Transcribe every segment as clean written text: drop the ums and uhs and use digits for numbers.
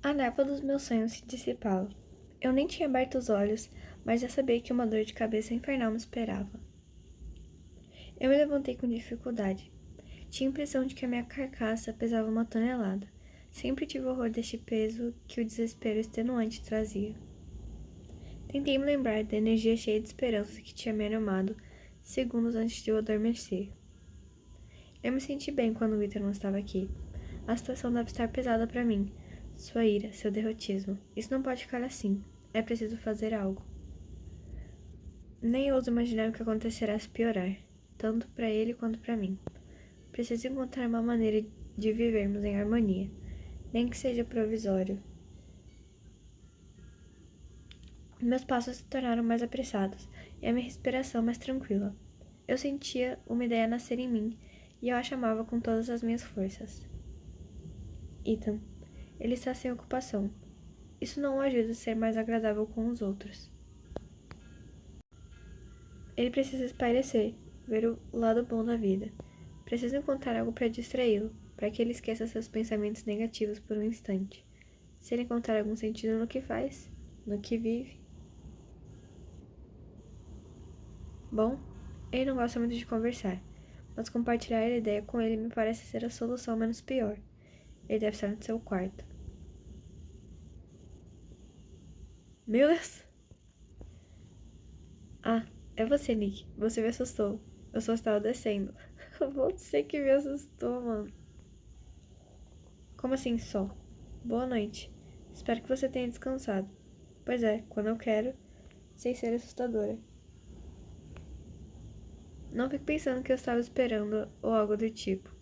A névoa dos meus sonhos se dissipava. Eu nem tinha aberto os olhos, mas já sabia que uma dor de cabeça infernal me esperava. Eu me levantei com dificuldade. Tinha a impressão de que a minha carcaça pesava 1 tonelada. Sempre tive horror deste peso que o desespero extenuante trazia. Tentei me lembrar da energia cheia de esperança que tinha me animado segundos antes de eu adormecer. Eu me senti bem quando o Ethan não estava aqui. A situação deve estar pesada para mim. Sua ira, seu derrotismo. Isso não pode ficar assim. É preciso fazer algo. Nem ouso imaginar o que acontecerá se piorar, tanto para ele quanto para mim. Preciso encontrar uma maneira de vivermos em harmonia, nem que seja provisório. Meus passos se tornaram mais apressados e a minha respiração mais tranquila. Eu sentia uma ideia nascer em mim e eu a chamava com todas as minhas forças. Ethan, ele está sem ocupação. Isso não o ajuda a ser mais agradável com os outros. Ele precisa espairecer, ver o lado bom da vida. Preciso encontrar algo para distraí-lo, para que ele esqueça seus pensamentos negativos por um instante. Se ele encontrar algum sentido no que faz, no que vive. Bom, ele não gosta muito de conversar, mas compartilhar a ideia com ele me parece ser a solução menos pior. Ele deve estar no seu quarto. Meu Deus! Ah, é você, Nick. Você me assustou. Eu só estava descendo. Você que me assustou, mano. Como assim só? Boa noite. Espero que você tenha descansado. Pois é, quando eu quero, sem ser assustadora. Não fique pensando que eu estava esperando ou algo do tipo.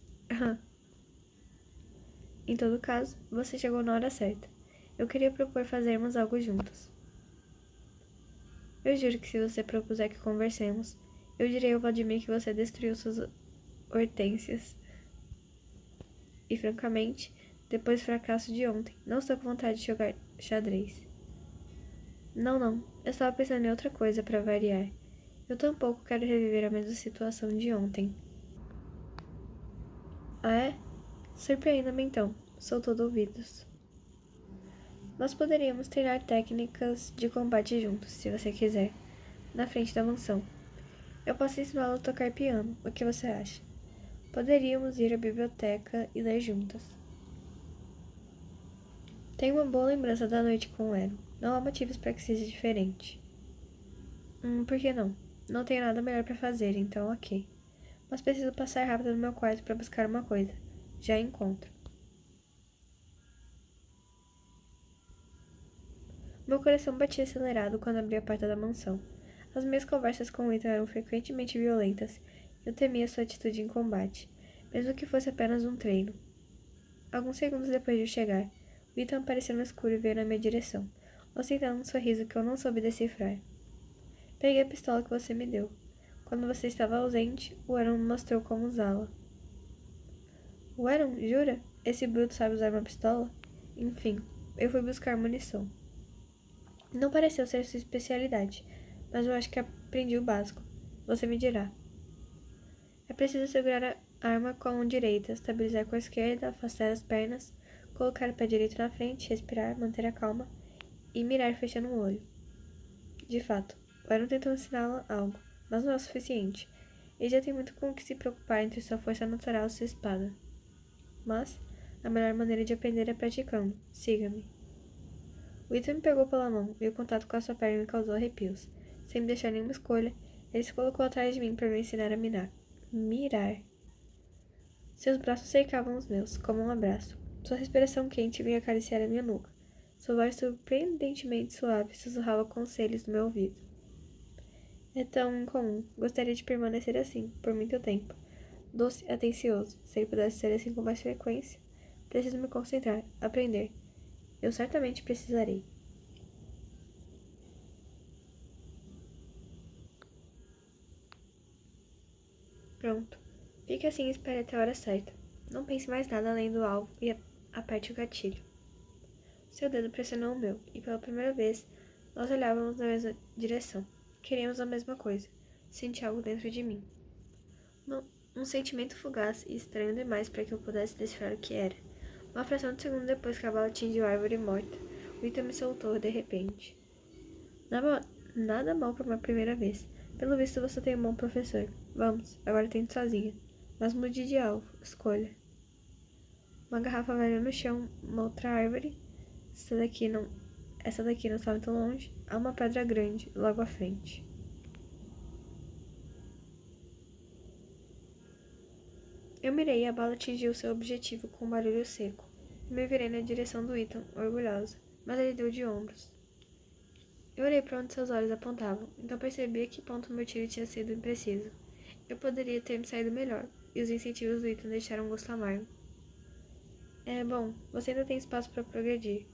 Em todo caso, você chegou na hora certa. Eu queria propor fazermos algo juntos. Eu juro que se você propuser que conversemos, eu direi ao Vladimir que você destruiu suas hortênsias. E francamente, depois do fracasso de ontem, não estou com vontade de jogar xadrez. Não. Eu estava pensando em outra coisa para variar. Eu tampouco quero reviver a mesma situação de ontem. Ah, é? Surpreenda-me então. Sou todo ouvidos. Nós poderíamos treinar técnicas de combate juntos, se você quiser, na frente da mansão. Eu posso ensiná-lo a tocar piano. O que você acha? Poderíamos ir à biblioteca e ler juntas. Tenho uma boa lembrança da noite com o Aaron. Não há motivos para que seja diferente. Por que não? Não tenho nada melhor para fazer, então ok. Mas preciso passar rápido no meu quarto para buscar uma coisa. Já encontro. Meu coração batia acelerado quando abri a porta da mansão. As minhas conversas com o Ethan eram frequentemente violentas. Eu temia sua atitude em combate, mesmo que fosse apenas um treino. Alguns segundos depois de eu chegar, o Ethan apareceu no escuro e veio na minha direção, ostentando um sorriso que eu não soube decifrar. Peguei a pistola que você me deu. Quando você estava ausente, o Aaron me mostrou como usá-la. O Aaron, jura? Esse bruto sabe usar uma pistola? Enfim, eu fui buscar munição. Não pareceu ser sua especialidade, mas eu acho que aprendi o básico. Você me dirá. É preciso segurar a arma com a mão direita, estabilizar com a esquerda, afastar as pernas, colocar o pé direito na frente, respirar, manter a calma e mirar fechando o olho. De fato, o Aaron tentou ensiná-la algo, mas não é o suficiente. Ele já tem muito com o que se preocupar entre sua força natural e sua espada. Mas a melhor maneira de aprender é praticando. Siga-me. O Ethan me pegou pela mão e o contato com a sua perna me causou arrepios. Sem me deixar nenhuma escolha, ele se colocou atrás de mim para me ensinar a mirar. Mirar. Seus braços cercavam os meus, como um abraço. Sua respiração quente vinha acariciar a minha nuca. Sua voz surpreendentemente suave sussurrava conselhos no meu ouvido. É tão incomum. Gostaria de permanecer assim, por muito tempo. Doce e atencioso. Se ele pudesse ser assim com mais frequência. Preciso me concentrar, aprender. Eu certamente precisarei. Pronto. Fique assim e espere até a hora certa. Não pense mais nada além do alvo e aperte o gatilho. Seu dedo pressionou o meu, e pela primeira vez, nós olhávamos na mesma direção. Queríamos a mesma coisa. Senti algo dentro de mim. Um sentimento fugaz e estranho demais para que eu pudesse decifrar o que era. Uma fração de segundo depois que a bala atingiu a árvore morta, o Ethan me soltou de repente. Nada mal para uma primeira vez. Pelo visto você tem um bom professor. Vamos, agora tente sozinha. Mas mude de alvo. Escolha. Uma garrafa velha no chão, uma outra árvore. Essa daqui não está muito longe. Há uma pedra grande, logo à frente. Eu mirei e a bala atingiu seu objetivo com um barulho seco. Eu me virei na direção do Ethan, orgulhosa, mas ele deu de ombros. Eu olhei para onde seus olhos apontavam, então percebi a que ponto meu tiro tinha sido impreciso. Eu poderia ter me saído melhor, e os incentivos do Ethan deixaram um gosto amargo. Bom, você ainda tem espaço para progredir.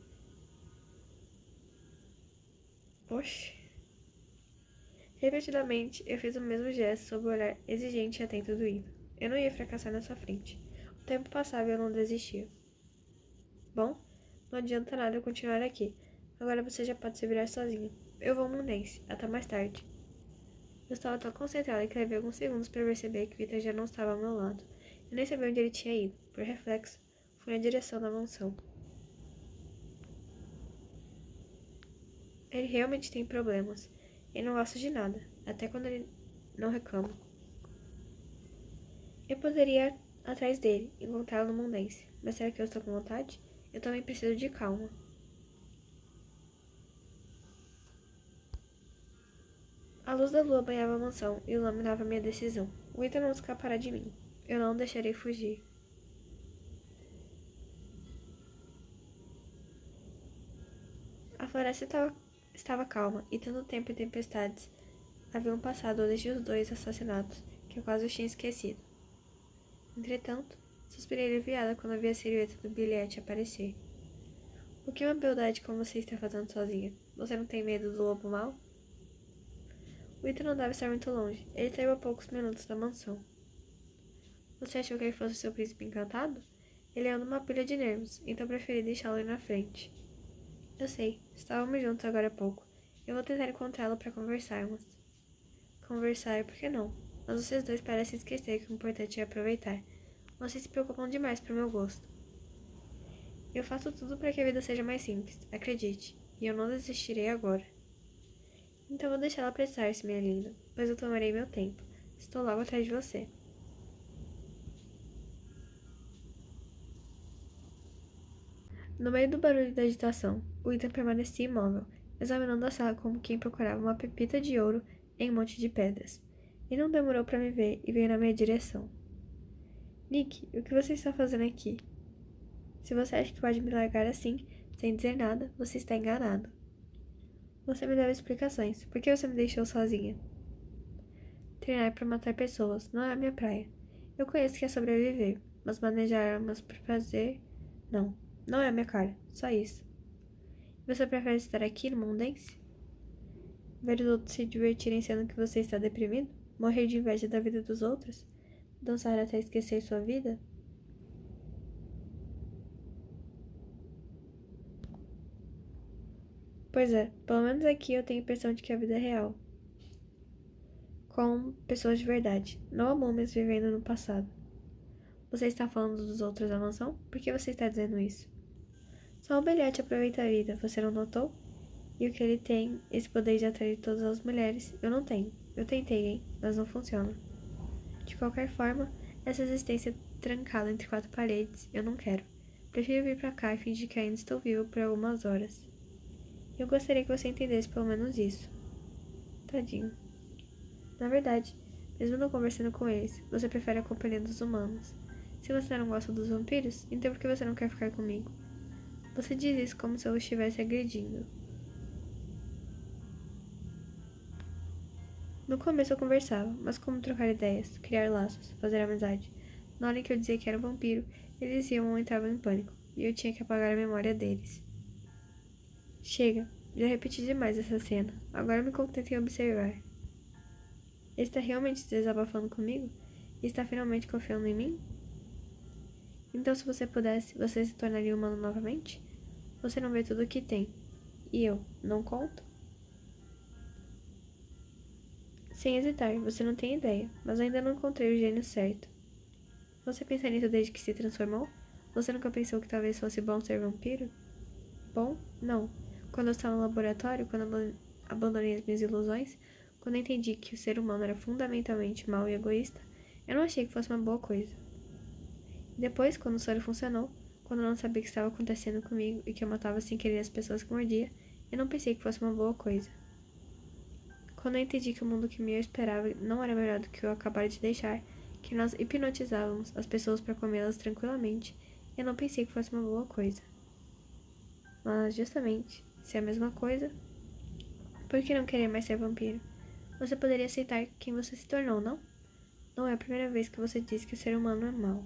Oxe. Repetidamente, eu fiz o mesmo gesto sob o olhar exigente e atento do Ethan. Eu não ia fracassar na sua frente. O tempo passava e eu não desistia. Bom, não adianta nada eu continuar aqui. Agora você já pode se virar sozinha. Eu vou Mundense. Até mais tarde. Eu estava tão concentrada que levei alguns segundos para perceber que o Ethan já não estava ao meu lado. Eu nem sabia onde ele tinha ido. Por reflexo, fui na direção da mansão. Ele realmente tem problemas. Ele não gosta de nada, até quando ele não reclama. Eu poderia ir atrás dele, encontrá-lo no Mundense. Mas será que eu estou com vontade? Eu também preciso de calma. A luz da lua banhava a mansão e iluminava minha decisão. O Ethan não escapará de mim. Eu não o deixarei fugir. A floresta estava calma, e tanto tempo e tempestades haviam passado desde os 2 assassinatos, que eu quase os tinha esquecido. Entretanto, suspirei aliviada quando vi a silhueta do bilhete aparecer. O que uma beldade como você está fazendo sozinha? Você não tem medo do lobo mau? O Ethan não deve estar muito longe. Ele saiu a poucos minutos da mansão. Você achou que ele fosse seu príncipe encantado? Ele anda uma pilha de nervos, então preferi deixá-lo ir na frente. Eu sei, estávamos juntos agora há pouco. Eu vou tentar encontrá-lo para conversarmos. Conversar, por que não? Mas vocês dois parecem esquecer que o importante é aproveitar. Vocês se preocupam demais para o meu gosto. Eu faço tudo para que a vida seja mais simples, acredite, e eu não desistirei agora. Então vou deixá-la apressar-se, minha linda, pois eu tomarei meu tempo. Estou logo atrás de você. No meio do barulho e da agitação, o Ethan permanecia imóvel, examinando a sala como quem procurava uma pepita de ouro em um monte de pedras. Ele não demorou para me ver e veio na minha direção. Nick, o que você está fazendo aqui? Se você acha que pode me largar assim, sem dizer nada, você está enganado. Você me deu explicações. Por que você me deixou sozinha? Treinar para matar pessoas não é a minha praia. Eu conheço que é sobreviver, mas manejar armas por prazer, não. Não é a minha cara. Só isso. Você prefere estar aqui no Mundense? Ver os outros se divertirem sendo que você está deprimido? Morrer de inveja da vida dos outros? Dançar até esquecer sua vida? Pois é, pelo menos aqui eu tenho a impressão de que a vida é real. Com pessoas de verdade, não há múmias vivendo no passado. Você está falando dos outros da mansão? Por que você está dizendo isso? Só o bilhete aproveita a vida, você não notou? E o que ele tem, esse poder de atrair todas as mulheres, eu não tenho. Eu tentei, hein? Mas não funciona. De qualquer forma, essa existência trancada entre 4 paredes, eu não quero. Prefiro vir pra cá e fingir que ainda estou vivo por algumas horas. Eu gostaria que você entendesse pelo menos isso. Tadinho. Na verdade, mesmo não conversando com eles, você prefere a companhia dos humanos. Se você não gosta dos vampiros, então por que você não quer ficar comigo? Você diz isso como se eu o estivesse agredindo. No começo eu conversava, mas como trocar ideias, criar laços, fazer amizade? Na hora em que eu dizia que era um vampiro, eles iam ou entravam em pânico, e eu tinha que apagar a memória deles. Chega, já repeti demais essa cena, agora me contento em observar. Ele está realmente desabafando comigo? E está finalmente confiando em mim? Então, se você pudesse, você se tornaria humano novamente? Você não vê tudo o que tem. E eu, não conto? Sem hesitar, você não tem ideia, mas ainda não encontrei o gênio certo. Você pensa nisso desde que se transformou? Você nunca pensou que talvez fosse bom ser vampiro? Bom? Não. Quando eu estava no laboratório, quando abandonei as minhas ilusões, quando eu entendi que o ser humano era fundamentalmente mau e egoísta, eu não achei que fosse uma boa coisa. Depois, quando o soro funcionou, quando eu não sabia o que estava acontecendo comigo e que eu matava sem querer as pessoas que mordia, eu não pensei que fosse uma boa coisa. Quando eu entendi que o mundo que me esperava não era melhor do que eu acabara de deixar, que nós hipnotizávamos as pessoas para comê-las tranquilamente, eu não pensei que fosse uma boa coisa. Mas, justamente, se é a mesma coisa, por que não querer mais ser vampiro? Você poderia aceitar quem você se tornou, não? Não é a primeira vez que você diz que o ser humano é mau.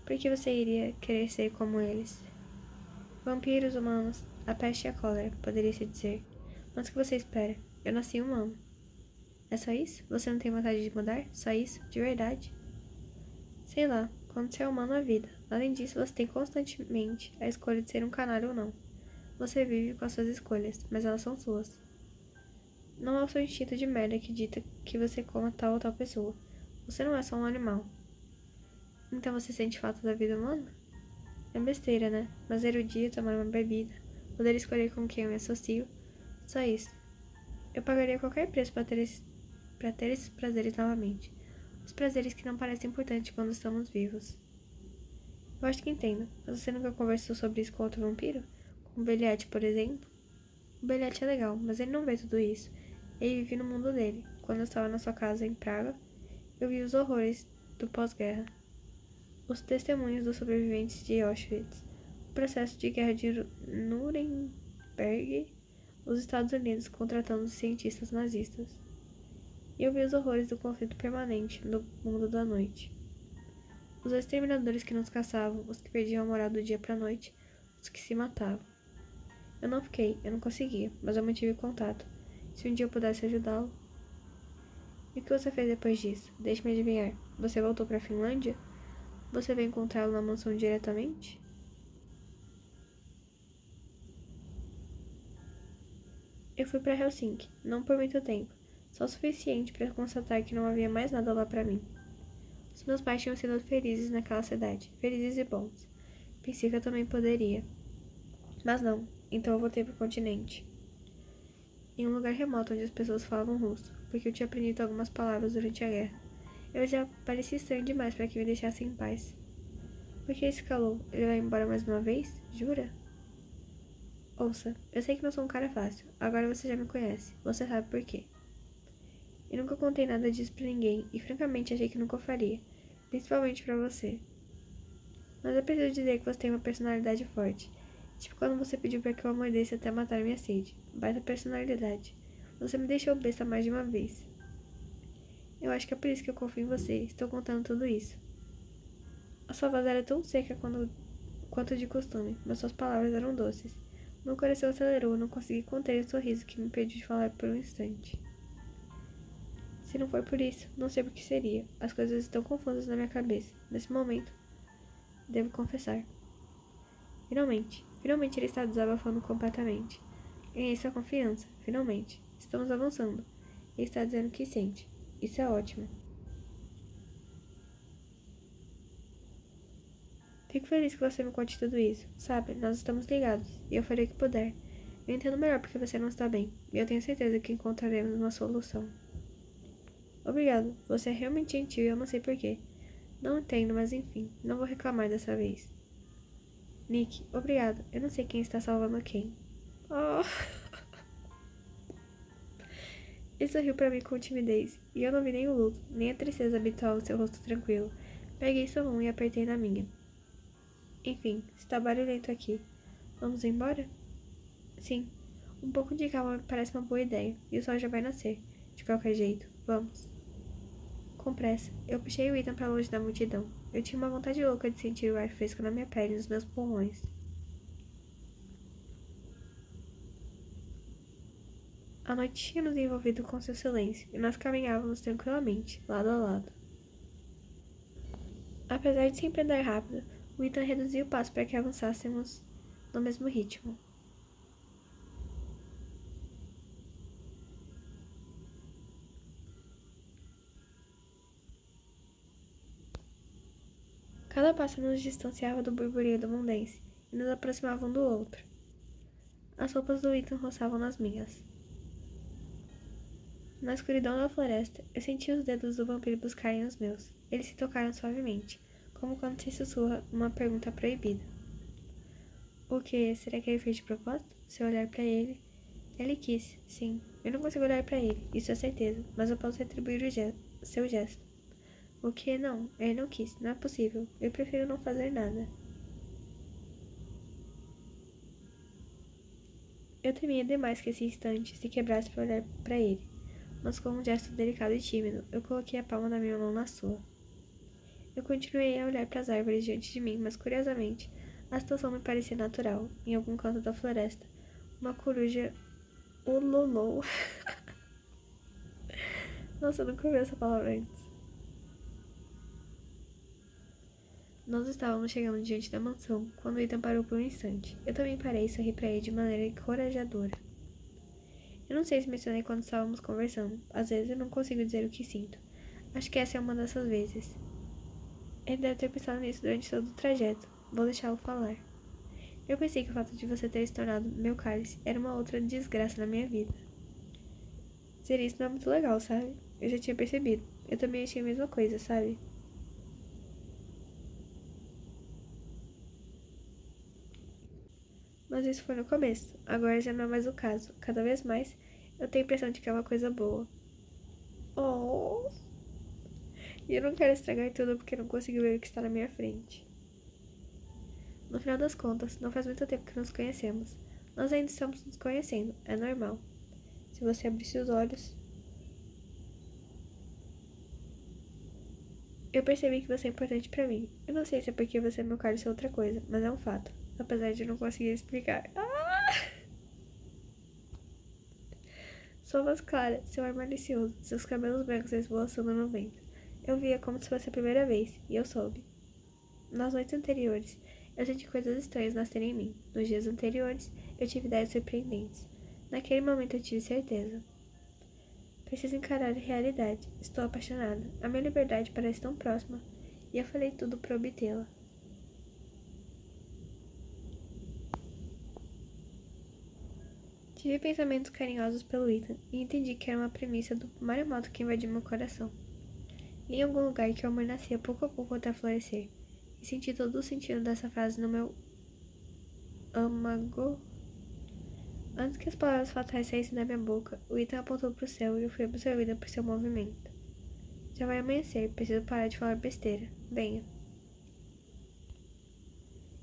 Por que você iria querer ser como eles? Vampiros humanos, a peste e a cólera, poderia-se dizer. Mas o que você espera? Eu nasci humano. É só isso? Você não tem vontade de mudar? Só isso? De verdade? Sei lá, quando você é humano é vida. Além disso, você tem constantemente a escolha de ser um canalha ou não. Você vive com as suas escolhas, mas elas são suas. Não é o seu instinto de merda que dita que você coma tal ou tal pessoa. Você não é só um animal. Então você sente falta da vida humana? É besteira, né? Mas ir o dia, tomar uma bebida, poder escolher com quem eu me associo, só isso. Eu pagaria qualquer preço para ter esses prazeres novamente. Os prazeres que não parecem importantes quando estamos vivos. Eu acho que entendo, mas você nunca conversou sobre isso com outro vampiro? Com o Beliate, por exemplo? O Beliate é legal, mas ele não vê tudo isso. Ele vive no mundo dele. Quando eu estava na sua casa em Praga, eu vi os horrores do pós-guerra. Os testemunhos dos sobreviventes de Auschwitz, o processo de guerra de Nuremberg, os Estados Unidos contratando os cientistas nazistas. E eu vi os horrores do conflito permanente no mundo da noite. Os exterminadores que nos caçavam, os que perdiam a moral do dia para a noite, os que se matavam. Eu não conseguia, mas eu mantive contato. Se um dia eu pudesse ajudá-lo. E o que você fez depois disso? Deixe-me adivinhar. Você voltou para a Finlândia? Você veio encontrá-lo na mansão diretamente? Eu fui para Helsinki, não por muito tempo, só o suficiente para constatar que não havia mais nada lá para mim. Os meus pais tinham sido felizes naquela cidade, felizes e bons. Pensei que eu também poderia. Mas não, então eu voltei para o continente. Em um lugar remoto onde as pessoas falavam russo, porque eu tinha aprendido algumas palavras durante a guerra. Eu já parecia estranho demais para que me deixasse em paz. Por que esse calor? Ele vai embora mais uma vez? Jura? Ouça, eu sei que não sou um cara fácil. Agora você já me conhece. Você sabe por quê. Eu nunca contei nada disso pra ninguém e francamente achei que nunca o faria. Principalmente pra você. Mas eu preciso dizer que você tem uma personalidade forte. Tipo quando você pediu pra que eu a mordesse até matar minha sede. Baita personalidade. Você me deixou besta mais de uma vez. Eu acho que é por isso que eu confio em você. Estou contando tudo isso. A sua voz era tão seca quanto de costume, mas suas palavras eram doces. Meu coração acelerou e não consegui conter o sorriso que me impediu de falar por um instante. Se não for por isso, não sei por que seria. As coisas estão confusas na minha cabeça. Nesse momento, devo confessar. Finalmente ele está desabafando completamente. Ganhei sua confiança, finalmente. Estamos avançando. Ele está dizendo o que sente. Isso é ótimo. Fico feliz que você me conte tudo isso. Sabe, nós estamos ligados, e eu farei o que puder. Eu entendo melhor porque você não está bem, e eu tenho certeza que encontraremos uma solução. Obrigado, você é realmente gentil e eu não sei porquê. Não entendo, mas enfim, não vou reclamar dessa vez. Nick, obrigado. Eu não sei quem está salvando quem. Oh. Ele sorriu para mim com timidez, e eu não vi nem o luto, nem a tristeza habitual no seu rosto tranquilo. Peguei sua mão e apertei na minha. Enfim, está barulhento aqui. Vamos embora? Sim. Um pouco de calma me parece uma boa ideia, e o sol já vai nascer. De qualquer jeito, vamos. Com pressa, eu puxei o Ethan para longe da multidão. Eu tinha uma vontade louca de sentir o ar fresco na minha pele e nos meus pulmões. A noite tinha nos envolvido com seu silêncio, e nós caminhávamos tranquilamente, lado a lado. Apesar de sempre andar rápido, o Ethan reduziu o passo para que avançássemos no mesmo ritmo. Cada passo nos distanciava do burburinho do mundense e nos aproximava um do outro. As roupas do Ethan roçavam nas minhas. Na escuridão da floresta, eu senti os dedos do vampiro buscarem os meus. Eles se tocaram suavemente, como quando se sussurra uma pergunta proibida. O que? Será que ele fez de propósito? Se eu olhar para ele... Ele quis, sim. Eu não consigo olhar para ele, isso é certeza, mas eu posso retribuir o seu gesto. O que? Não, ele não quis, não é possível. Eu prefiro não fazer nada. Eu temia demais que esse instante se quebrasse para olhar para ele, mas com um gesto delicado e tímido, eu coloquei a palma da minha mão na sua. Eu continuei a olhar para as árvores diante de mim, mas curiosamente, a situação me parecia natural. Em algum canto da floresta, uma coruja ululou. Nossa, eu nunca ouvi essa palavra antes. Nós estávamos chegando diante da mansão, quando Ethan parou por um instante. Eu também parei e sorri para ele de maneira encorajadora. Eu não sei se mencionei quando estávamos conversando. Às vezes eu não consigo dizer o que sinto. Acho que essa é uma dessas vezes. Ele deve ter pensado nisso durante todo o trajeto. Vou deixá-lo falar. Eu pensei que o fato de você ter se tornado meu cálice era uma outra desgraça na minha vida. Dizer isso não é muito legal, sabe? Eu já tinha percebido. Eu também achei a mesma coisa, sabe? Mas isso foi no começo. Agora já não é mais o caso. Cada vez mais, eu tenho a impressão de que é uma coisa boa. Oh! E eu não quero estragar tudo porque não consigo ver o que está na minha frente. No final das contas, não faz muito tempo que nos conhecemos. Nós ainda estamos nos conhecendo. É normal. Se você abrisse os olhos... Eu percebi que você é importante pra mim. Eu não sei se é porque você é meu cálice ou outra coisa, mas é um fato. Apesar de eu não conseguir explicar. Sua voz clara, seu ar malicioso, seus cabelos brancos esvoaçando no vento. Eu via como se fosse a primeira vez, e eu soube. Nas noites anteriores, eu senti coisas estranhas nascerem em mim. Nos dias anteriores, eu tive ideias surpreendentes. Naquele momento eu tive certeza. Preciso encarar a realidade. Estou apaixonada. A minha liberdade parece tão próxima. E eu falei tudo para obtê-la. Tive pensamentos carinhosos pelo Ethan e entendi que era uma premissa do maremoto que invadiu meu coração. Li em algum lugar que o amor nascia pouco a pouco até florescer. E senti todo o sentido dessa frase no meu âmago. Antes que as palavras fatais saíssem da minha boca, o Ethan apontou para o céu e eu fui absorvida por seu movimento. Já vai amanhecer, preciso parar de falar besteira. Venha.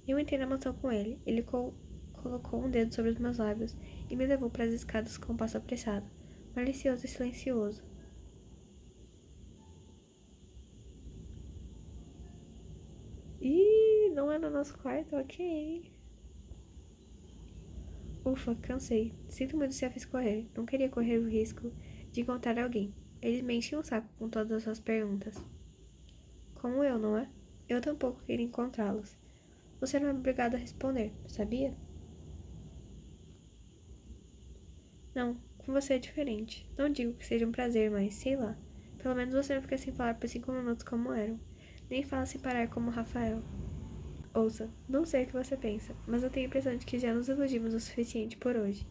Eu entrei na mansão com ele. Ele colocou um dedo sobre os meus lábios e me levou para as escadas com um passo apressado, malicioso e silencioso. Ih, não é no nosso quarto? Ok. Ufa, cansei. Sinto muito se a fiz correr. Não queria correr o risco de encontrar alguém. Eles me enchem o saco com todas as suas perguntas. Como eu, não é? Eu tampouco queria encontrá-los. Você não é obrigado a responder, sabia? Não, com você é diferente. Não digo que seja um prazer, mas sei lá. Pelo menos você não fica sem falar por 5 minutos como eram. Nem fala sem parar como o Rafael. Ouça, não sei o que você pensa, mas eu tenho a impressão de que já nos iludimos o suficiente por hoje.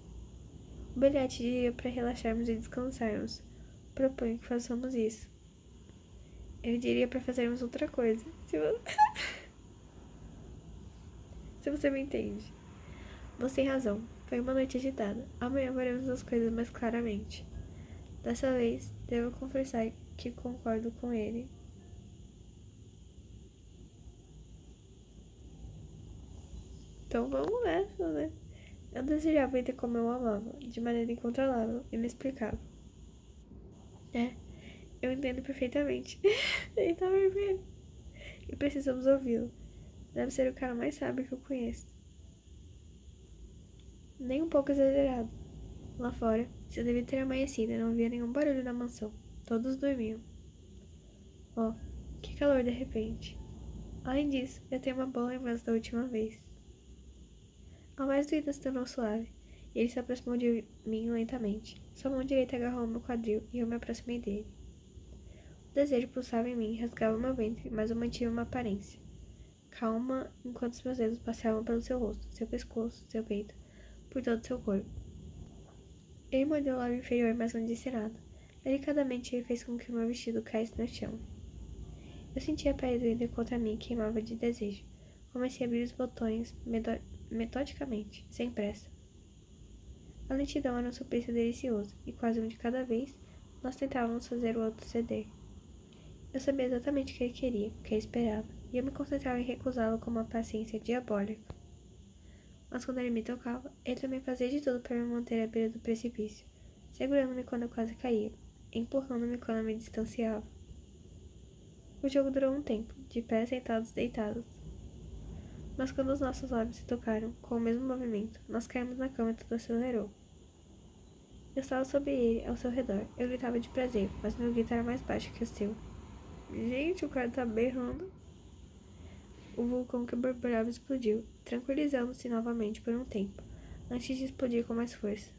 O bilhete diria para relaxarmos e descansarmos. Proponho que façamos isso. Ele diria para fazermos outra coisa. Se você me entende. Você tem razão. Foi uma noite agitada. Amanhã veremos as coisas mais claramente. Dessa vez, devo confessar que concordo com ele. Então vamos nessa, né? Eu desejava ele como eu amava, de maneira incontrolável, inexplicável. É, eu entendo perfeitamente. Ele tá vermelho. E precisamos ouvi-lo. Deve ser o cara mais sábio que eu conheço. Nem um pouco exagerado. Lá fora, já devia ter amanhecido e não havia nenhum barulho na mansão. Todos dormiam. Oh, que calor de repente. Além disso, eu tenho uma boa lembrança da última vez. A voz do Ida se tornou suave, e ele se aproximou de mim lentamente. Sua mão direita agarrou meu quadril e eu me aproximei dele. O desejo pulsava em mim e rasgava meu ventre, mas eu mantive uma aparência. calma enquanto os meus dedos passeavam pelo seu rosto, seu pescoço, seu peito, por todo seu corpo. Ele mordeu o lábio inferior, mas não disse nada. Delicadamente, ele fez com que o meu vestido caísse no chão. Eu sentia a pele doendo contra mim e queimava de desejo. Comecei a abrir os botões metodicamente, sem pressa. A lentidão era um suplício delicioso, e quase um de cada vez, nós tentávamos fazer o outro ceder. Eu sabia exatamente o que ele queria, o que ele esperava, e eu me concentrava em recusá-lo com uma paciência diabólica. Mas quando ele me tocava, ele também fazia de tudo para me manter à beira do precipício, segurando-me quando eu quase caía, empurrando-me quando eu me distanciava. O jogo durou um tempo, de pé sentados deitados. Mas quando os nossos lábios se tocaram, com o mesmo movimento, nós caímos na cama e tudo acelerou. Eu estava sobre ele, ao seu redor. Eu gritava de prazer, mas meu grito era mais baixo que o seu. Gente, o cara tá berrando. O vulcão que borbulhava explodiu, tranquilizando-se novamente por um tempo, antes de explodir com mais força.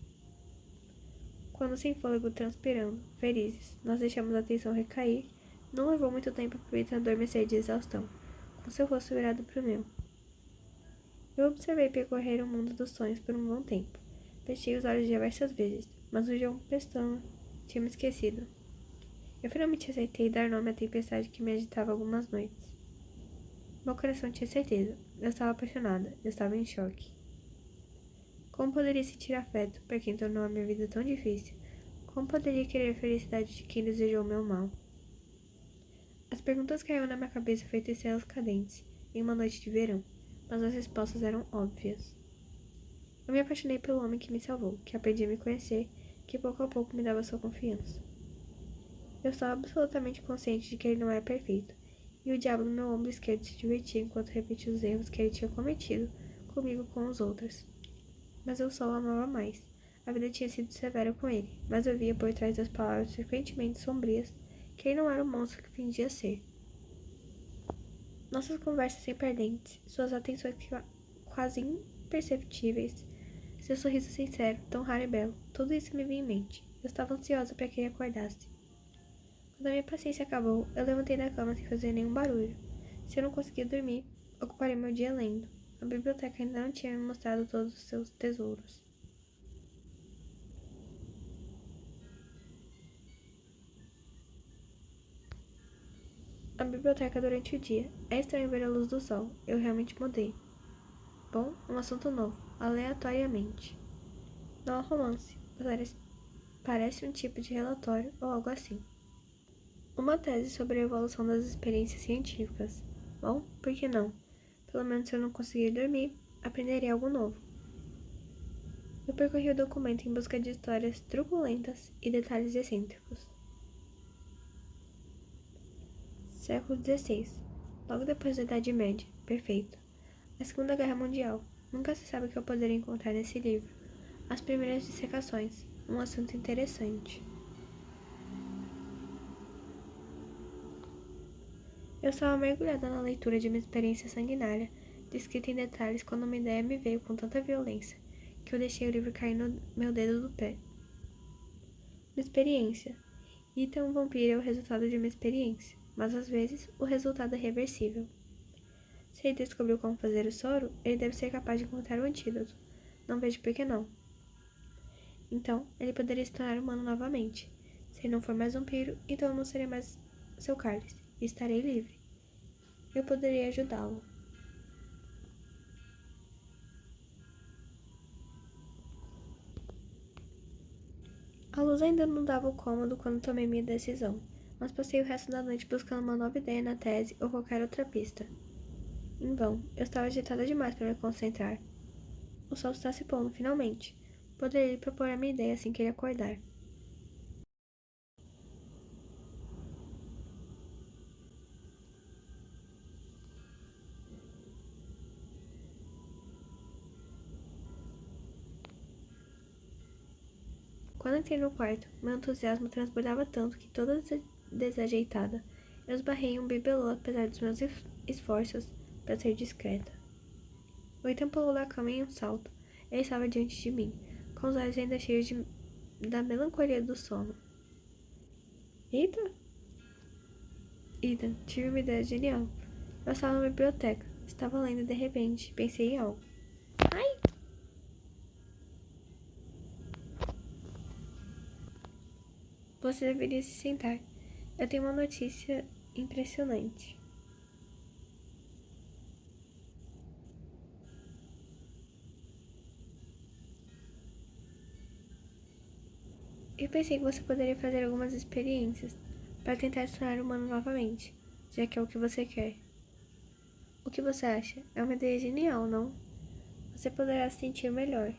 Quando sem fôlego, transpirando, felizes, nós deixamos a atenção recair, não levou muito tempo para Ethan adormecer de exaustão, com seu rosto virado para o meu. Eu observei percorrer o mundo dos sonhos por um bom tempo. Fechei os olhos diversas vezes, mas o João Pestana tinha me esquecido. Eu finalmente aceitei dar nome à tempestade que me agitava algumas noites. Meu coração tinha certeza. Eu estava apaixonada. Eu estava em choque. Como poderia sentir afeto por quem tornou a minha vida tão difícil? Como poderia querer a felicidade de quem desejou o meu mal? As perguntas caíam na minha cabeça feitas estrelas cadentes, em uma noite de verão, mas as respostas eram óbvias. Eu me apaixonei pelo homem que me salvou, que aprendi a me conhecer, que pouco a pouco me dava sua confiança. Eu estava absolutamente consciente de que ele não era perfeito, e o diabo no meu ombro esquerdo se divertia enquanto repetia os erros que ele tinha cometido comigo com os outros. Mas eu só o amava mais. A vida tinha sido severa com ele, mas eu via por trás das palavras frequentemente sombrias que ele não era o monstro que fingia ser. Nossas conversas sem perdentes, suas atenções quase imperceptíveis, seu sorriso sincero, tão raro e belo, tudo isso me vinha em mente. Eu estava ansiosa para que ele acordasse. Quando a minha paciência acabou, eu levantei da cama sem fazer nenhum barulho. Se eu não conseguia dormir, ocuparia meu dia lendo. A biblioteca ainda não tinha me mostrado todos os seus tesouros. A biblioteca durante o dia. É estranho ver a luz do sol. Eu realmente mudei. Bom, um assunto novo, aleatoriamente. Não é romance, parece um tipo de relatório ou algo assim. Uma tese sobre a evolução das experiências científicas. Bom, por que não? Pelo menos se eu não conseguir dormir, aprenderei algo novo. Eu percorri o documento em busca de histórias truculentas e detalhes excêntricos. Século XVI. Logo depois da Idade Média. Perfeito. A Segunda Guerra Mundial. Nunca se sabe o que eu poderia encontrar nesse livro. As primeiras dissecações. Um assunto interessante. Eu estava mergulhada na leitura de uma experiência sanguinária, descrita em detalhes quando uma ideia me veio com tanta violência, que eu deixei o livro cair no meu dedo do pé. Uma experiência. Ethan, um vampiro, é o resultado de uma experiência, mas às vezes o resultado é reversível. Se ele descobriu como fazer o soro, ele deve ser capaz de encontrar o antídoto. Não vejo por que não. Então, ele poderia se tornar humano novamente. Se ele não for mais vampiro, então eu não serei mais seu cálice e estarei livre. Eu poderia ajudá-lo. A luz ainda não dava o cômodo quando tomei minha decisão, mas passei o resto da noite buscando uma nova ideia na tese ou qualquer outra pista. Em vão, eu estava agitada demais para me concentrar. O sol está se pondo finalmente. Poderia lhe propor a minha ideia assim que ele acordar. Quando entrei no quarto, meu entusiasmo transbordava tanto que, toda desajeitada, eu esbarrei em um bibelô apesar dos meus esforços para ser discreta. O Ethan pulou da cama em um salto. Ele estava diante de mim, com os olhos ainda cheios da melancolia do sono. Eita! Ethan, tive uma ideia genial. Eu estava na biblioteca, Estava lendo e de repente pensei em algo. Ai! Você deveria se sentar. Eu tenho uma notícia impressionante. Eu pensei que você poderia fazer algumas experiências para tentar se tornar humano novamente, já que é o que você quer. O que você acha? É uma ideia genial, não? Você poderá se sentir melhor.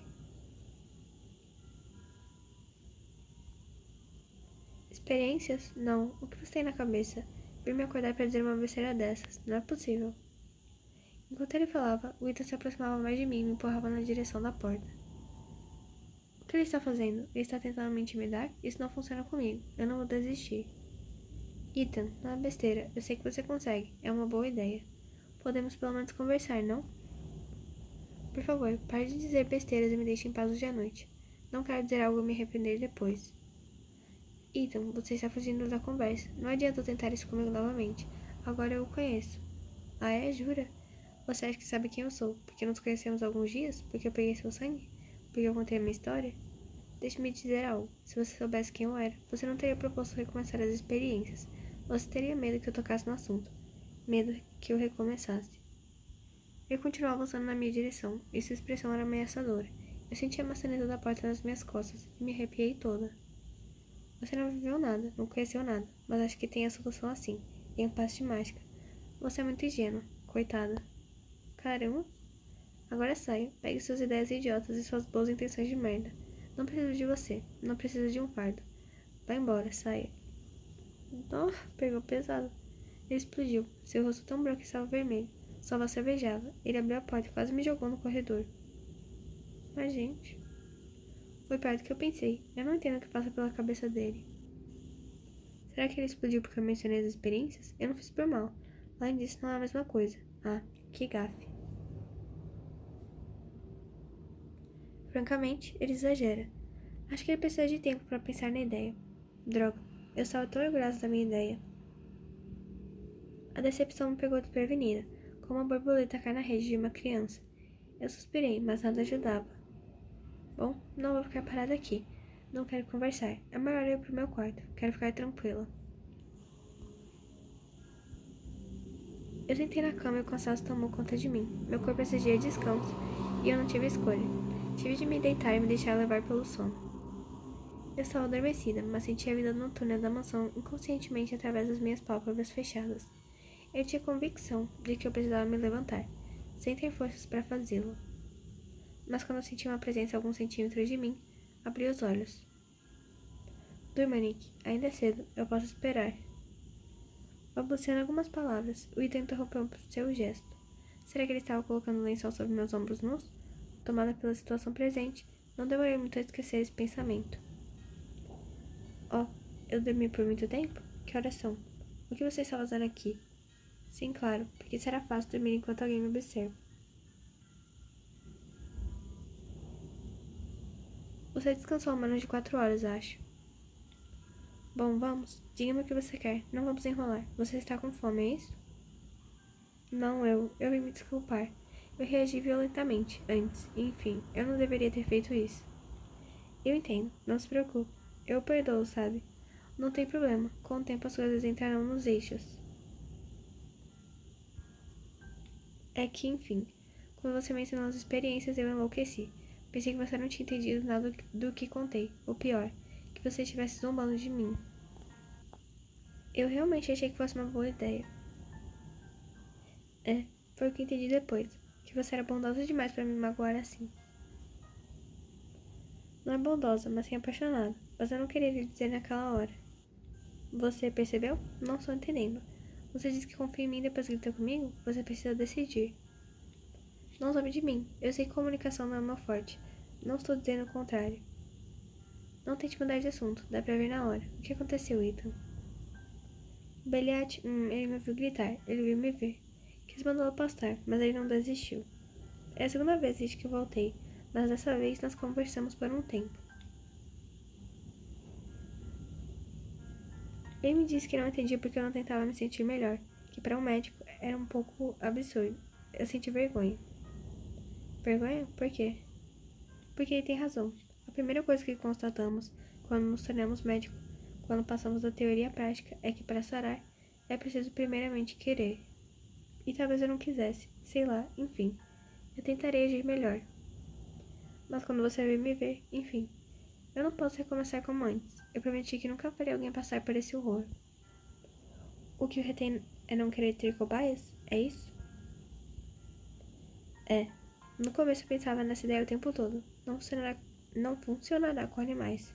Experiências? Não. O que você tem na cabeça? Vir me acordar para dizer uma besteira dessas. Não é possível. Enquanto ele falava, o Ethan se aproximava mais de mim e me empurrava na direção da porta. O que ele está fazendo? Ele está tentando me intimidar? Isso não funciona comigo. Eu não vou desistir. Ethan, não é besteira. Eu sei que você consegue. É uma boa ideia. Podemos pelo menos conversar, não? Por favor, pare de dizer besteiras e me deixe em paz hoje à noite. Não quero dizer algo e me arrepender depois. Ethan, você está fugindo da conversa. Não adianta tentar isso comigo novamente. Agora eu o conheço. Ah, é? Jura? Você acha que sabe quem eu sou? Porque nos conhecemos há alguns dias? Porque eu peguei seu sangue? Porque eu contei a minha história? Deixe-me dizer algo. Se você soubesse quem eu era, você não teria proposto recomeçar as experiências. Você teria medo que eu tocasse no assunto. Medo que eu recomeçasse. Ele continuava avançando na minha direção, e sua expressão era ameaçadora. Eu senti a maçaneta da porta nas minhas costas, e me arrepiei toda. Você não viveu nada, não conheceu nada, mas acho que tem a solução assim, em um passe de mágica. Você é muito ingênua, coitada. Caramba. Agora saia, pegue suas ideias idiotas e suas boas intenções de merda. Não preciso de você, não preciso de um fardo. Vá embora, saia. Oh, pegou pesado. Ele explodiu, seu rosto tão branco que estava vermelho. Sua voz cervejava. Ele abriu a porta e quase me jogou no corredor. Mas, gente, foi perto do que eu pensei. Eu não entendo o que passa pela cabeça dele. Será que ele explodiu porque eu mencionei as experiências? Eu não fiz por mal. Além disso, não é a mesma coisa. Ah, que gafe. Francamente, ele exagera. Acho que ele precisa de tempo para pensar na ideia. Droga, eu estava tão orgulhosa da minha ideia. A decepção me pegou desprevenida, como uma borboleta cai na rede de uma criança. Eu suspirei, mas nada ajudava. Bom, não vou ficar parada aqui. Não quero conversar. É melhor eu ir pro meu quarto. Quero ficar tranquila. Eu sentei na cama e o cansaço tomou conta de mim. Meu corpo exigia descanso e eu não tive escolha. Tive de me deitar e me deixar levar pelo sono. Eu estava adormecida, mas sentia a vida noturna da mansão inconscientemente através das minhas pálpebras fechadas. Eu tinha convicção de que eu precisava me levantar, sem ter forças para fazê-lo. Mas quando eu senti uma presença a alguns centímetros de mim, abri os olhos. Durma, Nick. Ainda é cedo. Eu posso esperar. Balbuciando algumas palavras, o Ethan interrompeu seu gesto. Será que ele estava colocando o lençol sobre meus ombros nus? Tomada pela situação presente, não demorei muito a esquecer esse pensamento. Oh, eu dormi por muito tempo? Que horas são? O que você está fazendo aqui? Sim, claro, porque será fácil dormir enquanto alguém me observa. Você descansou menos de 4 horas, acho. Bom, vamos. Diga-me o que você quer. Não vamos enrolar. Você está com fome, é isso? Não, eu vim me desculpar. Eu reagi violentamente antes. Enfim, eu não deveria ter feito isso. Eu entendo. Não se preocupe. Eu o perdoo, sabe? Não tem problema. Com o tempo as coisas entrarão nos eixos. É que, enfim, quando você mencionou as experiências, eu enlouqueci. Pensei que você não tinha entendido nada do que contei. O pior, que você estivesse zombando de mim. Eu realmente achei que fosse uma boa ideia. É, foi o que entendi depois. Que você era bondosa demais para me magoar assim. Não é bondosa, mas sim apaixonada. Mas eu não queria lhe dizer naquela hora. Você percebeu? Não estou entendendo. Você disse que confia em mim e depois grita comigo? Você precisa decidir. Não sabe de mim. Eu sei que comunicação não é meu forte. Não estou dizendo o contrário. Não tente mudar de assunto. Dá pra ver na hora. O que aconteceu, Ethan? O Beliat, ele me ouviu gritar. Ele viu me ver. Quis mandá-lo pastar, mas ele não desistiu. É a segunda vez desde que voltei, mas dessa vez nós conversamos por um tempo. Ele me disse que não entendia porque eu não tentava me sentir melhor, que para um médico era um pouco absurdo. Eu senti vergonha. Vergonha? Por quê? Porque ele tem razão. A primeira coisa que constatamos quando nos tornamos médicos, quando passamos da teoria à prática, é que para sarar é preciso primeiramente querer. E talvez eu não quisesse, sei lá, enfim. Eu tentarei agir melhor. Mas quando você veio me ver, enfim, eu não posso recomeçar como antes. Eu prometi que nunca faria alguém passar por esse horror. O que o retém é não querer ter cobaias? É isso? É. No começo eu pensava nessa ideia o tempo todo. Não funcionará com animais.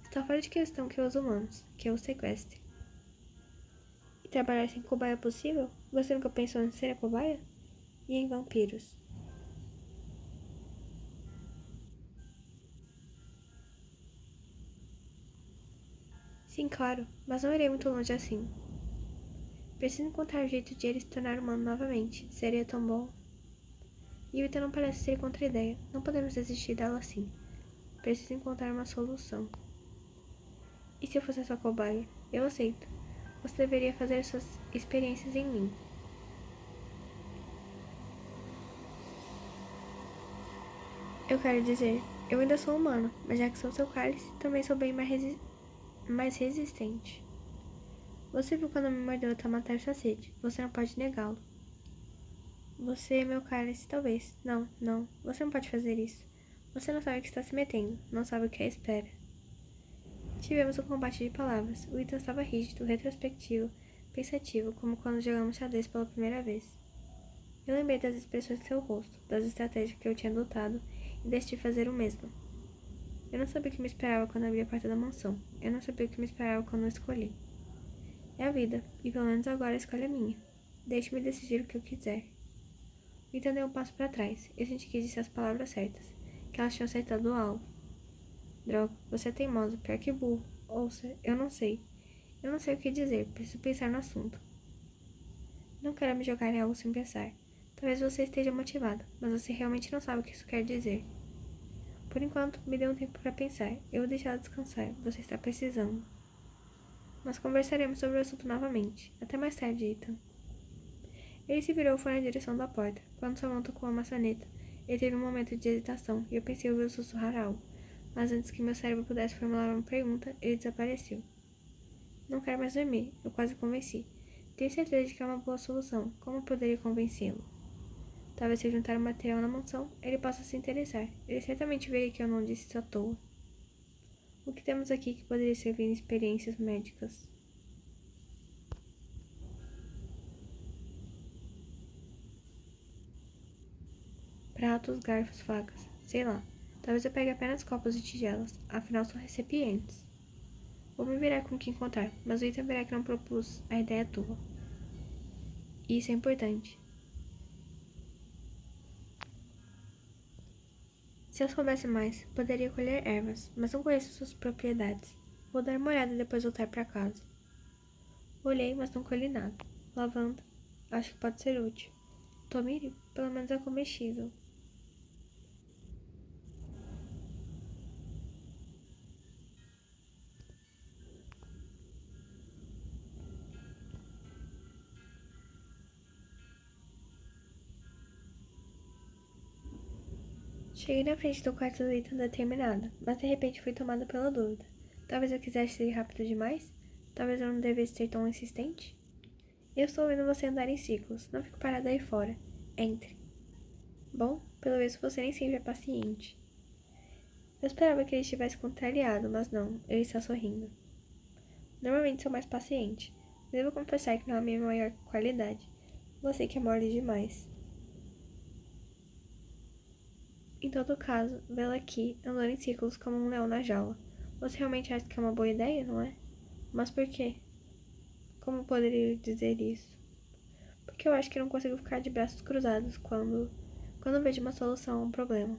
Está fora de questão que os humanos, que eu os sequestre. E trabalhar sem cobaia é possível? Você nunca pensou em ser a cobaia? E em vampiros? Sim, claro, mas não irei muito longe assim. Preciso encontrar um jeito de ele se tornar humano novamente. Seria tão bom. E Yuta não parece ser contra a ideia. Não podemos desistir dela assim. Preciso encontrar uma solução. E se eu fosse a sua cobaia? Eu aceito. Você deveria fazer suas experiências em mim. Eu quero dizer, eu ainda sou humano, mas já que sou seu cálice, também sou bem mais resistente. Você viu quando me mordeu até matar sua sede. Você não pode negá-lo. Você, meu cálice, talvez. Não, não. Você não pode fazer isso. Você não sabe o que está se metendo. Não sabe o que espera. Tivemos um combate de palavras. O Ethan estava rígido, retrospectivo, pensativo, como quando jogamos xadrez pela primeira vez. Eu lembrei das expressões de seu rosto, das estratégias que eu tinha adotado e decidi fazer o mesmo. Eu não sabia o que me esperava quando abri a porta da mansão. Eu não sabia o que me esperava quando eu escolhi. É a vida, e pelo menos agora a escolha é minha. Deixe-me decidir o que eu quiser. Então dei um passo para trás. Eu senti que disse as palavras certas, que elas tinham acertado o alvo. Droga, você é teimoso, pior que burro. Ouça, eu não sei. Eu não sei o que dizer, preciso pensar no assunto. Não quero me jogar em algo sem pensar. Talvez você esteja motivado, mas você realmente não sabe o que isso quer dizer. Por enquanto, me dê um tempo para pensar. Eu vou deixá-la descansar. Você está precisando. Nós conversaremos sobre o assunto novamente. Até mais tarde, Ethan. Ele se virou e foi na direção da porta. Quando sua mão tocou a maçaneta, ele teve um momento de hesitação e eu pensei ouvi-lo sussurrar algo. Mas antes que meu cérebro pudesse formular uma pergunta, ele desapareceu. Não quero mais dormir, eu quase convenci. Tenho certeza de que é uma boa solução. Como poderia convencê-lo? Talvez se juntar um material na mansão, ele possa se interessar. Ele certamente veria que eu não disse isso à toa. O que temos aqui que poderia servir em experiências médicas? Pratos, garfos, facas. Sei lá. Talvez eu pegue apenas copos e tigelas. Afinal, são recipientes. Vou me virar com o que encontrar, mas o Ethan verá que não propus a ideia tua. E isso é importante. Se eu soubesse mais, poderia colher ervas, mas não conheço suas propriedades. Vou dar uma olhada e depois voltar para casa. Olhei, mas não colhi nada. Lavanda. Acho que pode ser útil. Tomilho, pelo menos é comestível. Cheguei na frente do quarto do Ethan determinada, mas de repente fui tomada pela dúvida. Talvez eu quisesse ir rápido demais? Talvez eu não devesse ser tão insistente? Eu estou vendo você andar em ciclos. Não fico parada aí fora. Entre. Bom, pelo visto você nem sempre é paciente. Eu esperava que ele estivesse contrariado, mas não. Ele está sorrindo. Normalmente sou mais paciente. Devo confessar que não é a minha maior qualidade. Você que é mole demais. Em todo caso, vê-la aqui, andando em círculos como um leão na jaula. Você realmente acha que é uma boa ideia, não é? Mas por quê? Como poderia dizer isso? Porque eu acho que não consigo ficar de braços cruzados quando vejo uma solução a um problema.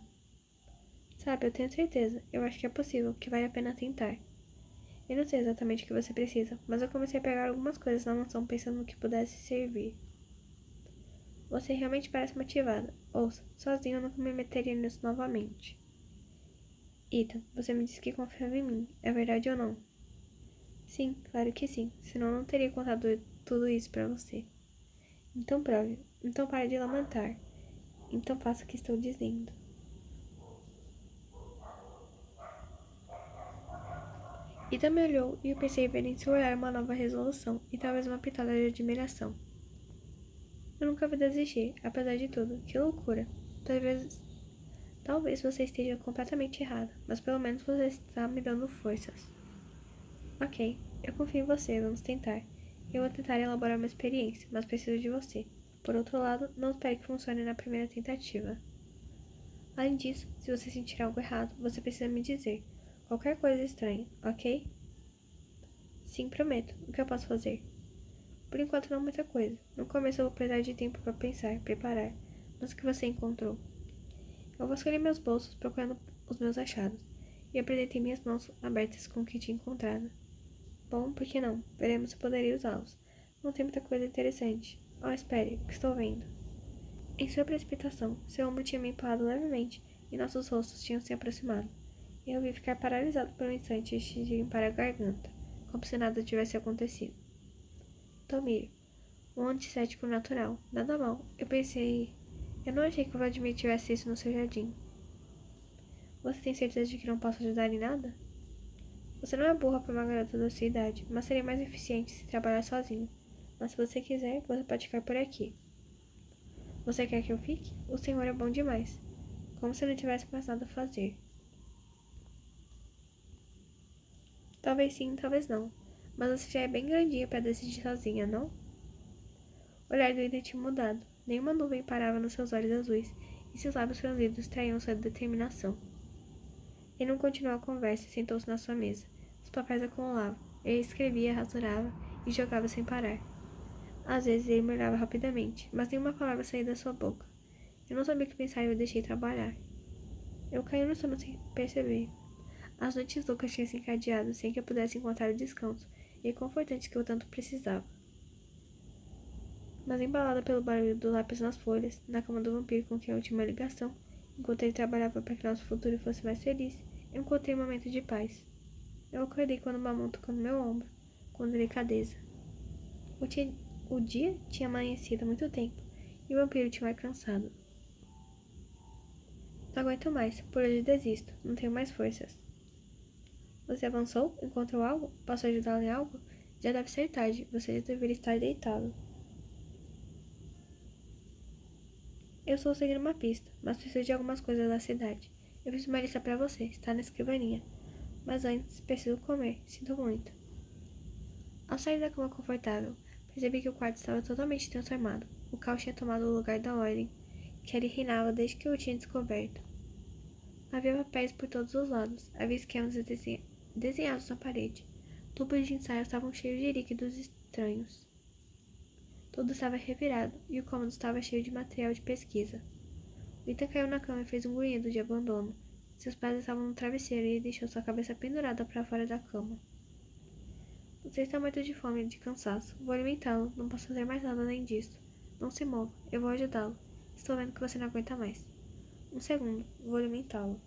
Sabe, eu tenho certeza. Eu acho que é possível, que vale a pena tentar. Eu não sei exatamente o que você precisa, mas eu comecei a pegar algumas coisas na mansão pensando no que pudesse servir. Você realmente parece motivada. Ouça, sozinho eu nunca me meteria nisso novamente. Ethan, você me disse que confiava em mim. É verdade ou não? Sim, claro que sim. Senão eu não teria contado tudo isso pra você. Então prove. Então pare de lamentar. Então faça o que estou dizendo. Ita me olhou e eu pensei ver em seu olhar uma nova resolução e talvez uma pitada de admiração. Eu nunca vou desistir, apesar de tudo. Que loucura. Talvez você esteja completamente errada, mas pelo menos você está me dando forças. Ok, eu confio em você, vamos tentar. Eu vou tentar elaborar uma experiência, mas preciso de você. Por outro lado, não espere que funcione na primeira tentativa. Além disso, se você sentir algo errado, você precisa me dizer. Qualquer coisa estranha, ok? Sim, prometo. O que eu posso fazer? Por enquanto não muita coisa. No começo eu vou precisar de tempo para pensar, preparar. Mas o que você encontrou? Eu vasculhei meus bolsos procurando os meus achados. E apresentei minhas mãos abertas com o que tinha encontrado. Bom, por que não? Veremos se poderia usá-los. Não tem muita coisa interessante. Oh, espere, o que estou vendo? Em sua precipitação, seu ombro tinha me empurrado levemente e nossos rostos tinham se aproximado. E eu vi ficar paralisado por um instante antes de limpar a garganta, como se nada tivesse acontecido. Tomir, um antissético natural. Nada mal. Eu pensei... Eu não achei que o Vladimir tivesse isso no seu jardim. Você tem certeza de que não posso ajudar em nada? Você não é burra para uma garota da sua idade, mas seria mais eficiente se trabalhar sozinho. Mas se você quiser, você pode ficar por aqui. Você quer que eu fique? O senhor é bom demais. Como se não tivesse mais nada a fazer. Talvez sim, talvez não. Mas você já é bem grandinha para decidir sozinha, não? O olhar do Ida tinha mudado. Nenhuma nuvem parava nos seus olhos azuis, e seus lábios franzidos traíam sua determinação. Ele não continuou a conversa e sentou-se na sua mesa. Os papéis acumulavam. Ele escrevia, rasurava e jogava sem parar. Às vezes ele me olhava rapidamente, mas nenhuma palavra saía da sua boca. Eu não sabia o que pensar e eu deixei trabalhar. Eu caí no sono sem perceber. As noites loucas tinham se encadeado sem que eu pudesse encontrar o descanso e confortante que eu tanto precisava. Mas embalada pelo barulho do lápis nas folhas, na cama do vampiro com quem eu tinha uma ligação, enquanto ele trabalhava para que nosso futuro fosse mais feliz, eu encontrei um momento de paz. Eu acordei quando uma mão tocou no meu ombro, com delicadeza. O dia tinha amanhecido há muito tempo, e o vampiro tinha um ar cansado. Não aguento mais, por hoje desisto, não tenho mais forças. Você avançou? Encontrou algo? Posso ajudá-lo em algo? Já deve ser tarde, você já deveria estar deitado. Eu estou seguindo uma pista, mas preciso de algumas coisas da cidade. Eu fiz uma lista para você, está na escrivaninha. Mas antes, preciso comer, sinto muito. Ao sair da cama confortável, percebi que o quarto estava totalmente transformado. O caos tinha tomado o lugar da ordem, que ali reinava desde que eu o tinha descoberto. Havia papéis por todos os lados, havia esquemas desenhados na parede. Tubos de ensaio estavam cheios de líquidos estranhos. Tudo estava revirado, e o cômodo estava cheio de material de pesquisa. Ethan caiu na cama e fez um grunhido de abandono. Seus pés estavam no travesseiro e ele deixou sua cabeça pendurada para fora da cama. Você está morto de fome e de cansaço. Vou alimentá-lo. Não posso fazer mais nada além disso. Não se mova. Eu vou ajudá-lo. Estou vendo que você não aguenta mais. Um segundo. Vou alimentá-lo.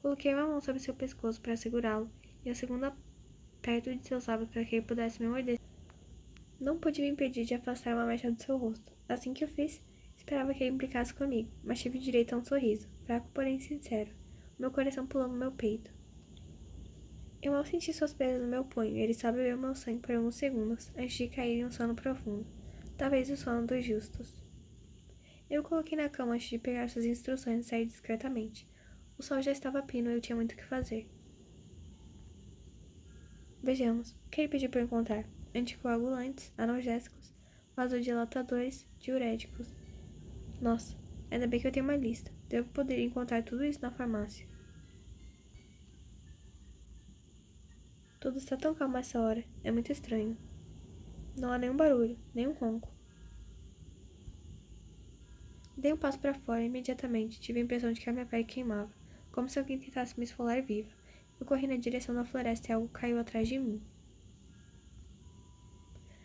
Coloquei uma mão sobre seu pescoço para segurá-lo e a segunda perto de seus lábios para que ele pudesse me morder. Não pude me impedir de afastar uma mecha do seu rosto. Assim que eu fiz, esperava que ele implicasse comigo, mas tive direito a um sorriso, fraco porém sincero. Meu coração pulou no meu peito. Eu mal senti suas presas no meu punho e ele só bebeu meu sangue por alguns segundos antes de cair em um sono profundo. Talvez o sono dos justos. Eu o coloquei na cama antes de pegar suas instruções e sair discretamente. O sol já estava a pino e eu tinha muito o que fazer. Vejamos. O que ele pediu para eu encontrar? Anticoagulantes, analgésicos, vasodilatadores, diuréticos. Nossa, ainda bem que eu tenho uma lista. Devo poder encontrar tudo isso na farmácia. Tudo está tão calmo essa hora. É muito estranho. Não há nenhum barulho, nenhum ronco. Dei um passo para fora e imediatamente tive a impressão de que a minha pele queimava, como se alguém tentasse me esfolar viva. Eu corri na direção da floresta e algo caiu atrás de mim.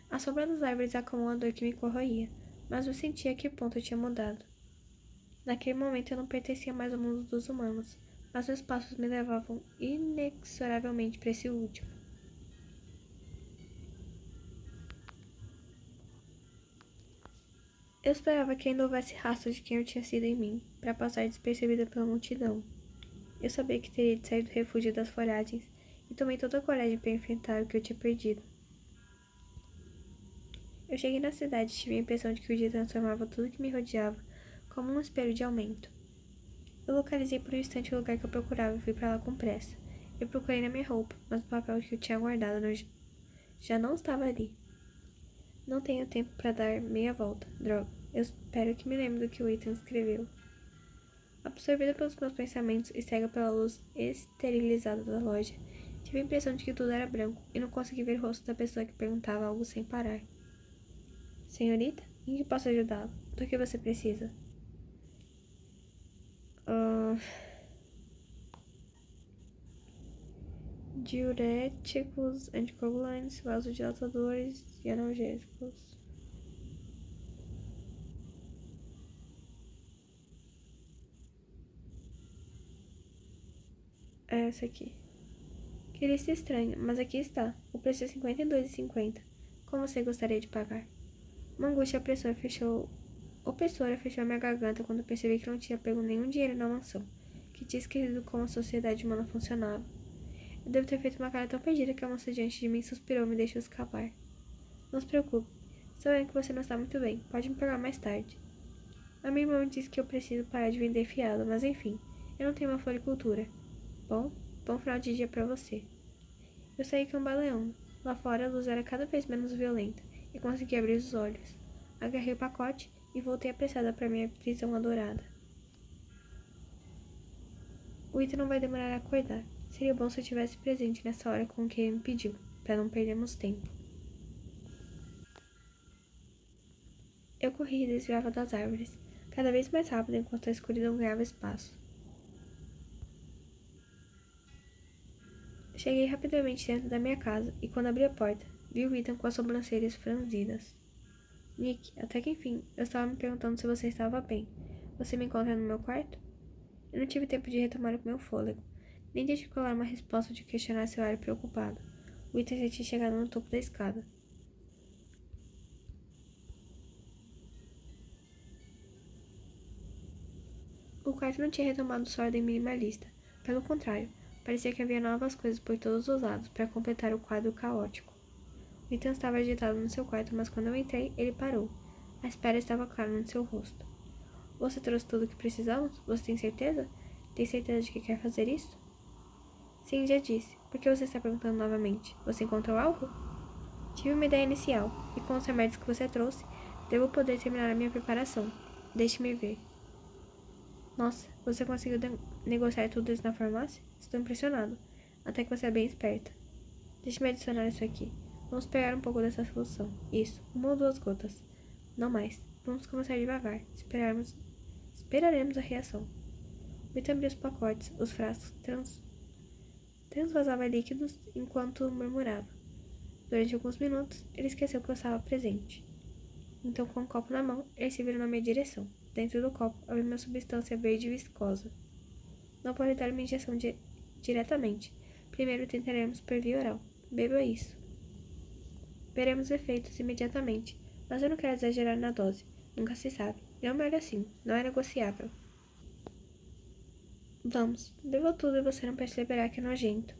A sombra das árvores acalmou a dor que me corroía, mas eu sentia a que ponto eu tinha mudado. Naquele momento eu não pertencia mais ao mundo dos humanos, mas meus passos me levavam inexoravelmente para esse último. Eu esperava que ainda houvesse rastro de quem eu tinha sido em mim, para passar despercebida pela multidão. Eu sabia que teria de sair do refúgio das folhagens, e tomei toda a coragem para enfrentar o que eu tinha perdido. Eu cheguei na cidade e tive a impressão de que o dia transformava tudo que me rodeava como um espelho de aumento. Eu localizei por um instante o lugar que eu procurava e fui para lá com pressa. Eu procurei na minha roupa, mas o papel que eu tinha guardado já não estava ali. Não tenho tempo para dar meia volta. Droga. Eu espero que me lembre do que o Ethan escreveu. Absorvida pelos meus pensamentos e cega pela luz esterilizada da loja, tive a impressão de que tudo era branco e não consegui ver o rosto da pessoa que perguntava algo sem parar. Senhorita, em que posso ajudá-la? Do que você precisa? Diuréticos, anticoagulantes, vasodilatadores e analgésicos. É essa aqui. Que lista estranha, mas aqui está. O preço é R$ 52,50. Como você gostaria de pagar? Uma angústia opressora fechou minha garganta quando percebi que não tinha pego nenhum dinheiro na mansão, que tinha esquecido como a sociedade humana funcionava. Eu devo ter feito uma cara tão perdida que a moça diante de mim suspirou e me deixou escapar. Não se preocupe. Sabendo que você não está muito bem, pode me pagar mais tarde. A minha irmã disse que eu preciso parar de vender fiado, mas enfim, eu não tenho uma floricultura. Bom final de dia para você. Eu saí cambaleando. Lá fora a luz era cada vez menos violenta e consegui abrir os olhos. Agarrei o pacote e voltei apressada para minha prisão adorada. O Ethan não vai demorar a acordar. Seria bom se eu estivesse presente nessa hora com o que ele me pediu, para não perdermos tempo. Eu corri e desviava das árvores, cada vez mais rápido enquanto a escuridão ganhava espaço. Cheguei rapidamente dentro da minha casa e, quando abri a porta, vi o Ethan com as sobrancelhas franzidas. Nick, até que enfim, eu estava me perguntando se você estava bem. Você me encontra no meu quarto? Eu não tive tempo de retomar o meu fôlego, nem de articular uma resposta de questionar seu ar preocupado. O Ethan já tinha chegado no topo da escada. O quarto não tinha retomado sua ordem minimalista. Pelo contrário, parecia que havia novas coisas por todos os lados para completar o quadro caótico. O Ethan estava agitado no seu quarto, mas quando eu entrei, ele parou. A espera estava clara no seu rosto. Você trouxe tudo o que precisamos? Você tem certeza? Tem certeza de que quer fazer isso? Sim, já disse. Por que você está perguntando novamente? Você encontrou algo? Tive uma ideia inicial, e com os remédios que você trouxe, devo poder terminar a minha preparação. Deixe-me ver. Nossa, você conseguiu negociar tudo isso na farmácia? Estou impressionado. Até que você é bem esperta. Deixe-me adicionar isso aqui. Vamos pegar um pouco dessa solução. Isso, 1 ou 2 gotas. Não mais. Vamos começar devagar. Esperaremos a reação. Vitor abriu os pacotes, os frascos transvasava líquidos enquanto murmurava. Durante alguns minutos, ele esqueceu que eu estava presente. Então, com o copo na mão, ele se virou na minha direção. Dentro do copo havia uma substância verde viscosa. Não vou lhe dar uma injeção diretamente. Primeiro tentaremos por via oral. Beba isso. Veremos efeitos imediatamente, mas eu não quero exagerar na dose. Nunca se sabe. Não me olhe assim. Não é negociável. Vamos. Beba tudo e você não perceberá que é nojento.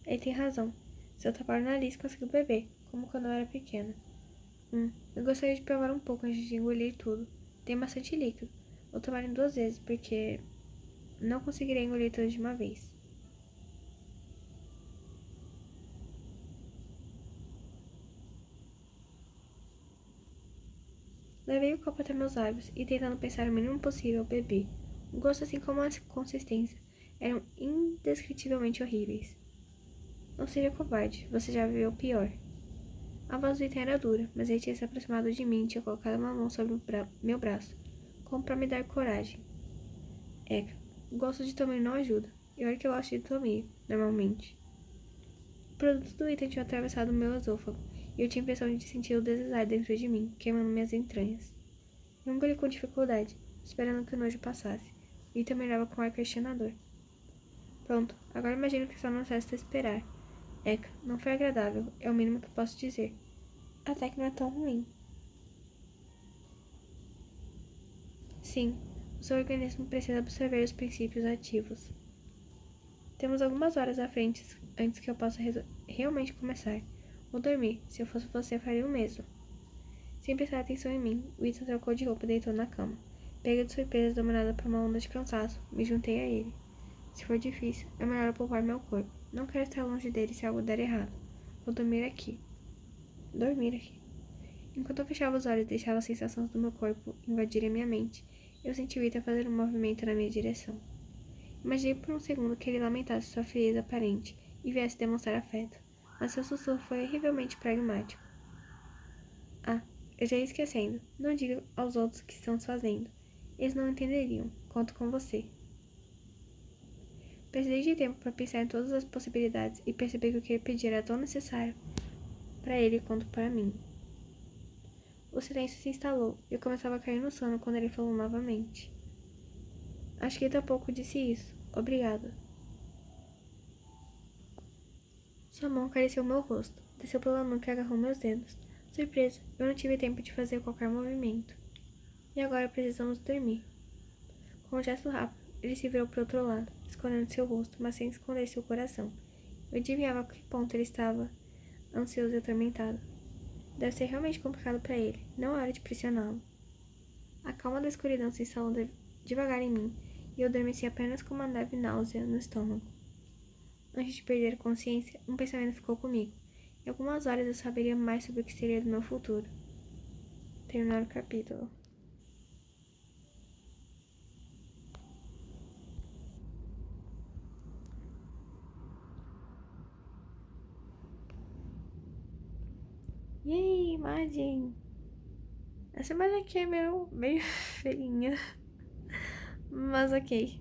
Ele tem razão. Se eu tapar o nariz, consigo beber, como quando eu era pequena. Eu gostaria de provar um pouco antes de engolir tudo. Tem bastante líquido. Vou tomar em 2 vezes, porque não conseguirei engolir tudo de uma vez. Levei o copo até meus lábios e, tentando pensar o mínimo possível, bebi. O gosto, assim como a consistência, eram indescritivelmente horríveis. Não seja covarde, você já viveu o pior. A voz do Ethan era dura, mas ele tinha se aproximado de mim e tinha colocado uma mão sobre meu braço, como para me dar coragem. O gosto de Tommy não ajuda, e olha que eu gosto de Tommy, normalmente. O produto do Ethan tinha atravessado o meu esôfago, e eu tinha a impressão de sentir o deslizar dentro de mim, queimando minhas entranhas. Eu engoli com dificuldade, esperando que o nojo passasse. O Ethan me olhava com ar questionador. Pronto, agora imagino que só nos resta esperar. Não foi agradável, é o mínimo que posso dizer. Até que não é tão ruim. Sim, o seu organismo precisa absorver os princípios ativos. Temos algumas horas à frente antes que eu possa realmente começar. Vou dormir. Se eu fosse você, faria o mesmo. Sem prestar atenção em mim, Ethan trocou de roupa e deitou na cama. Pega de surpresa, dominada por uma onda de cansaço, me juntei a ele. Se for difícil, é melhor eu poupar meu corpo. Não quero estar longe dele se algo der errado. Vou dormir aqui. Dormir aqui. Enquanto eu fechava os olhos e deixava as sensações do meu corpo invadirem minha mente, eu senti o Ethan fazer um movimento na minha direção. Imaginei por um segundo que ele lamentasse sua frieza aparente e viesse demonstrar afeto, mas seu sussurro foi horrivelmente pragmático. Ah, eu já ia esquecendo. Não diga aos outros o que estamos fazendo. Eles não entenderiam. Conto com você. Precisei de tempo para pensar em todas as possibilidades e perceber que o que ele pedia era tão necessário para ele quanto para mim. O silêncio se instalou e eu começava a cair no sono quando ele falou novamente. Acho que tampouco disse isso. Obrigada. Sua mão acariciou meu rosto, desceu pela nuca e agarrou meus dedos. Surpresa, eu não tive tempo de fazer qualquer movimento. E agora precisamos dormir. Com um gesto rápido, ele se virou para o outro lado, escondendo seu rosto, mas sem esconder seu coração. Eu adivinhava a que ponto ele estava ansioso e atormentado. Deve ser realmente complicado para ele. Não é hora de pressioná-lo. A calma da escuridão se instalou devagar em mim, e eu adormeci apenas com uma leve náusea no estômago. Antes de perder a consciência, um pensamento ficou comigo. Em algumas horas eu saberia mais sobre o que seria do meu futuro. Terminar o capítulo. E aí, imagem? Essa imagem aqui é meio feinha. Mas ok.